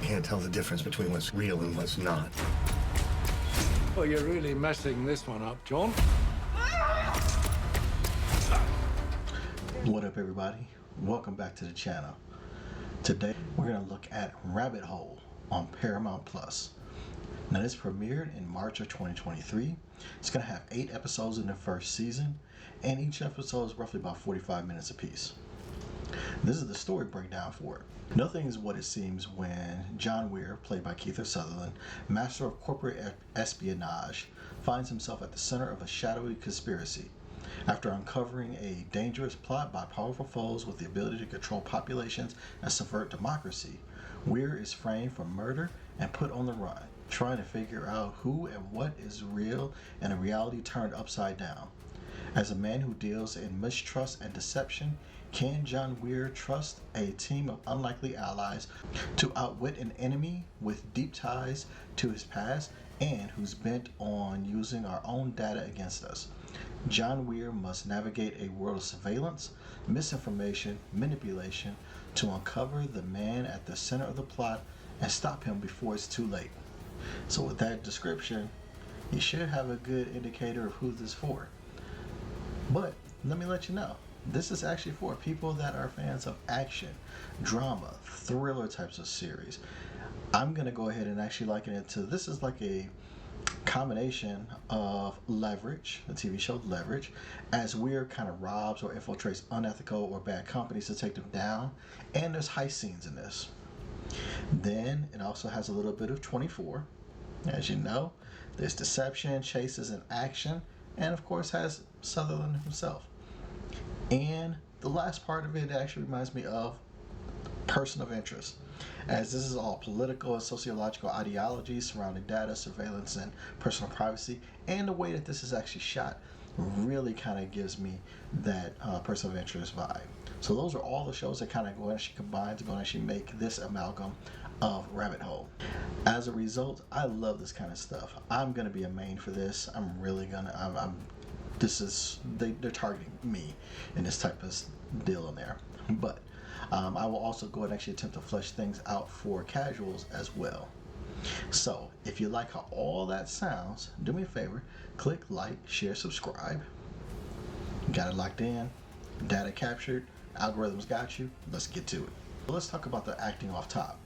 can't tell the difference between what's real and what's not. Well, you're really messing this one up, John. What up, everybody? Welcome back to the channel. Today we're going to look at Rabbit Hole on Paramount Plus. Now, this premiered in March of 2023. It's going to have 8 episodes in the first season, and each episode is roughly about 45 minutes apiece. This is the story breakdown for it. Nothing is what it seems when John Weir, played by Sutherland, master of corporate espionage, finds himself at the center of a shadowy conspiracy. After uncovering a dangerous plot by powerful foes with the ability to control populations and subvert democracy, Weir is framed for murder and put on the run, trying to figure out who and what is real and a reality turned upside down. As a man who deals in mistrust and deception, can John Weir trust a team of unlikely allies to outwit an enemy with deep ties to his past and who's bent on using our own data against us? John Weir must navigate a world of surveillance, misinformation, manipulation to uncover the man at the center of the plot and stop him before it's too late. So with that description, you should have a good indicator of who this is for. But let me let you know, this is actually for people that are fans of action, drama, thriller types of series. I'm going to go ahead and actually liken it to, this is like a combination of Leverage, the TV show Leverage, as Weir kind of robs or infiltrates unethical or bad companies to take them down, and there's heist scenes in this. Then it also has a little bit of 24. As you know, there's deception, chases, and action, and of course has Sutherland himself. And the last part of it actually reminds me of Person of Interest, as this is all political and sociological ideologies surrounding data, surveillance, and personal privacy, and the way that this is actually shot really kind of gives me that Person of Interest vibe. So those are all the shows that kind of go and actually combine to go and actually make this amalgam of Rabbit Hole. As a result, I love this kind of stuff. I'm gonna be a main for this. I'm really gonna. They're targeting me in this type of deal in there. But I will also go and actually attempt to flesh things out for casuals as well. So if you like how all that sounds, do me a favor, click like, share, subscribe. Got it locked in, data captured, algorithms got you. Let's get to it. Let's talk about the acting off top.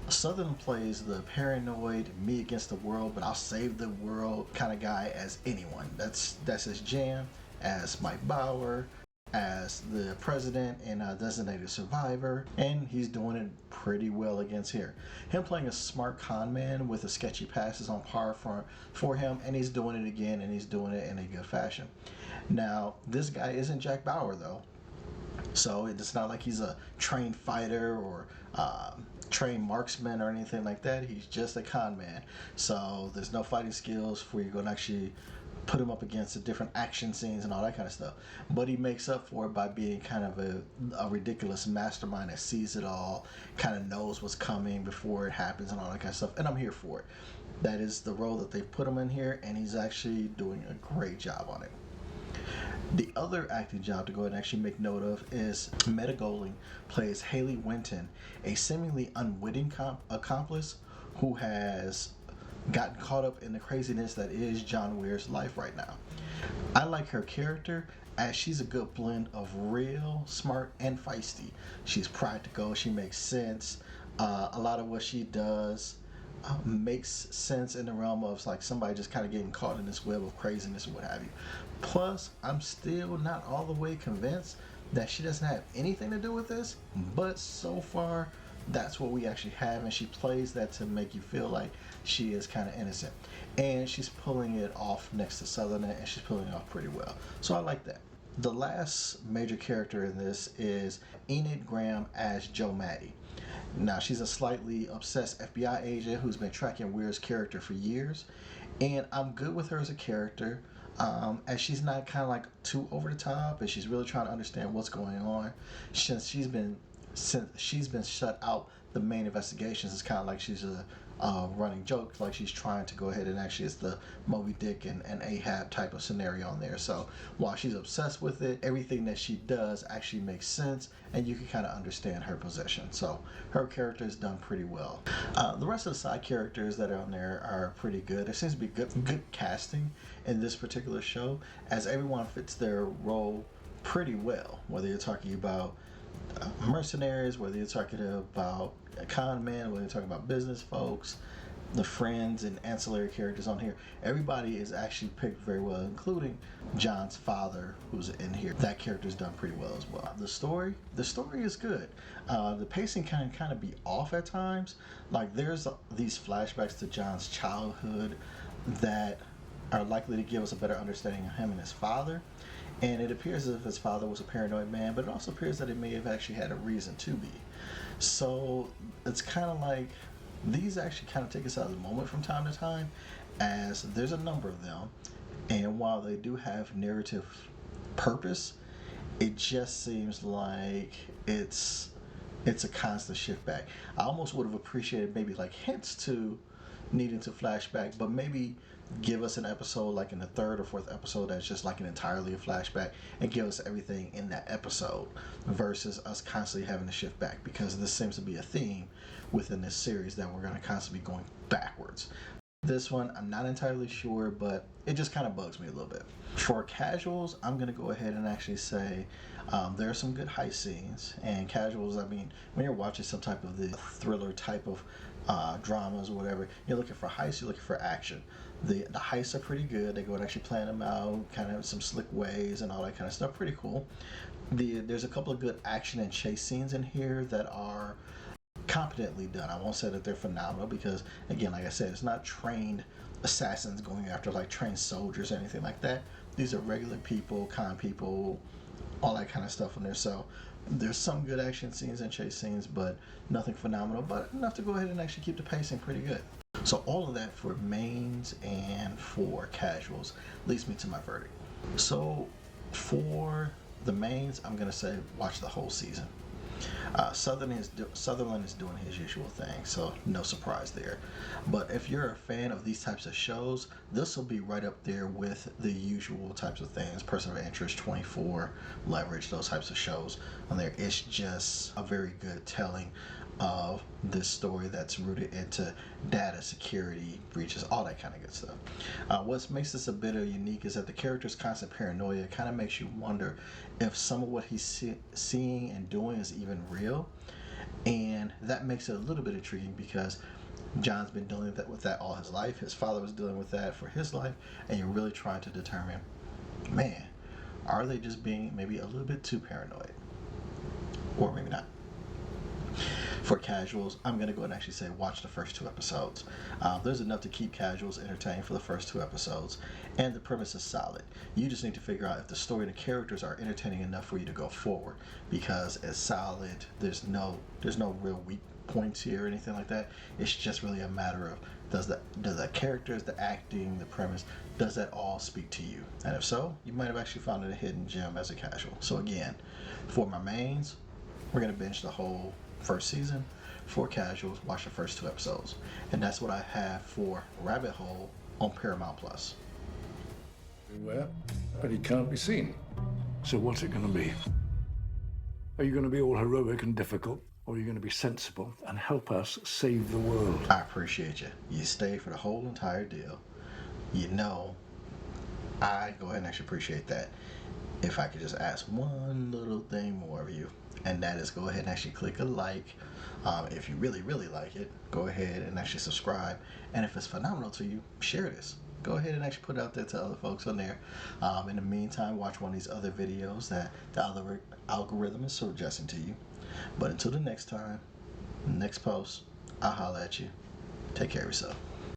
Sutherland plays the paranoid, me against the world, but I'll save the world kind of guy as anyone. That's his jam, as Mike Bauer, as the president in Designated Survivor, and he's doing it pretty well against here. Him playing a smart con man with a sketchy past is on par for him, and he's doing it again, and he's doing it in a good fashion. Now, this guy isn't Jack Bauer, though, so it's not like he's a trained fighter or trained marksman or anything like that. He's just a con man, so there's no fighting skills for you going to actually put him up against the different action scenes and all that kind of stuff. But he makes up for it by being kind of a ridiculous mastermind that sees it all, kind of knows what's coming before it happens and all that kind of stuff, and I'm here for it. That is the role that they've put him in here, and he's actually doing a great job on it. The other acting job to go ahead and actually make note of is Maddie plays Haley Winton, a seemingly unwitting accomplice who has gotten caught up in the craziness that is John Weir's life right now. I like her character as she's a good blend of real, smart, and feisty. She's practical, she makes sense. A lot of what she does makes sense in the realm of like somebody just kind of getting caught in this web of craziness and what have you. Plus, I'm still not all the way convinced that she doesn't have anything to do with this, but so far that's what we actually have, and she plays that to make you feel like she is kind of innocent, and she's pulling it off next to Sutherland, and she's pulling it off pretty well, so I like that. The last major character in this is Enid Graham as Maddie. Now, she's a slightly obsessed FBI agent who's been tracking Weir's character for years, and I'm good with her as a character, as she's not kind of like too over the top, and she's really trying to understand what's going on since she's been shut out the main investigations, it's kind of like she's a running joke, like she's trying to go ahead and actually, it's the Moby Dick and Ahab type of scenario on there. So while she's obsessed with it, everything that she does actually makes sense, and you can kind of understand her position. So her character is done pretty well. The rest of the side characters that are on there are pretty good. There seems to be good casting in this particular show, as everyone fits their role pretty well. Whether you're talking about mercenaries, whether you're talking about a con man, whether you're talking about business folks, the friends and ancillary characters on here, everybody is actually picked very well, including John's father, who's in here. That character's done pretty well as well. The story is good. The pacing can kind of be off at times. Like there's these flashbacks to John's childhood that are likely to give us a better understanding of him and his father. And it appears as if his father was a paranoid man, but it also appears that it may have actually had a reason to be. So it's kind of like these actually kind of take us out of the moment from time to time, as there's a number of them. And while they do have narrative purpose, it just seems like it's a constant shift back. I almost would have appreciated maybe like hints to needing to flashback, but maybe give us an episode like in the third or fourth episode that's just like an entirely a flashback, and give us everything in that episode versus us constantly having to shift back, because this seems to be a theme within this series that we're going to constantly be going backwards. This one, I'm not entirely sure, but it just kind of bugs me a little bit. For casuals, I'm going to go ahead and actually say there are some good heist scenes. And casuals, I mean, when you're watching some type of the thriller type of dramas or whatever, you're looking for heists, you're looking for action. The heists are pretty good. They go and actually plan them out, kind of some slick ways and all that kind of stuff. Pretty cool. There's a couple of good action and chase scenes in here that are competently done. I won't say that they're phenomenal, because again, like I said, it's not trained assassins going after like trained soldiers or anything like that. These are regular people, con people, all that kind of stuff in there. So there's some good action scenes and chase scenes, but nothing phenomenal, but enough to go ahead and actually keep the pacing pretty good. So all of that for mains and for casuals leads me to my verdict. So for the mains, I'm going to say watch the whole season. Sutherland is doing his usual thing, so no surprise there. But if you're a fan of these types of shows, this will be right up there with the usual types of things. Person of Interest, 24, Leverage, those types of shows on there. It's just a very good telling of this story that's rooted into data security breaches, all that kind of good stuff. What makes this a bit unique is that the character's constant paranoia kind of makes you wonder if some of what he's seeing and doing is even real, and that makes it a little bit intriguing, because John's been dealing with that all his life. His father was dealing with that for his life, and you're really trying to determine, man, are they just being maybe a little bit too paranoid, or maybe not. For casuals, I'm going to go and actually say watch the first 2 episodes. There's enough to keep casuals entertained for the first 2 episodes, and the premise is solid. You just need to figure out if the story and the characters are entertaining enough for you to go forward, because it's solid. There's no real weak points here or anything like that. It's just really a matter of does the characters, the acting, the premise, does that all speak to you? And if so, you might have actually found it a hidden gem as a casual. So again, for my mains, we're going to binge the whole first season. For casuals, watch the first 2 episodes. And that's what I have for Rabbit Hole on Paramount Plus. Everywhere, but he can't be seen. So what's it going to be? Are you going to be all heroic and difficult, or are you going to be sensible and help us save the world? I appreciate you. You stayed for the whole entire deal. You know, I go ahead and actually appreciate that. If I could just ask one little thing more of you, and that is go ahead and actually click a like. If you really, really like it, go ahead and actually subscribe. And if it's phenomenal to you, share this. Go ahead and actually put it out there to other folks on there. In the meantime, watch one of these other videos that the algorithm is suggesting to you. But until the next time, next post, I'll holler at you. Take care of yourself.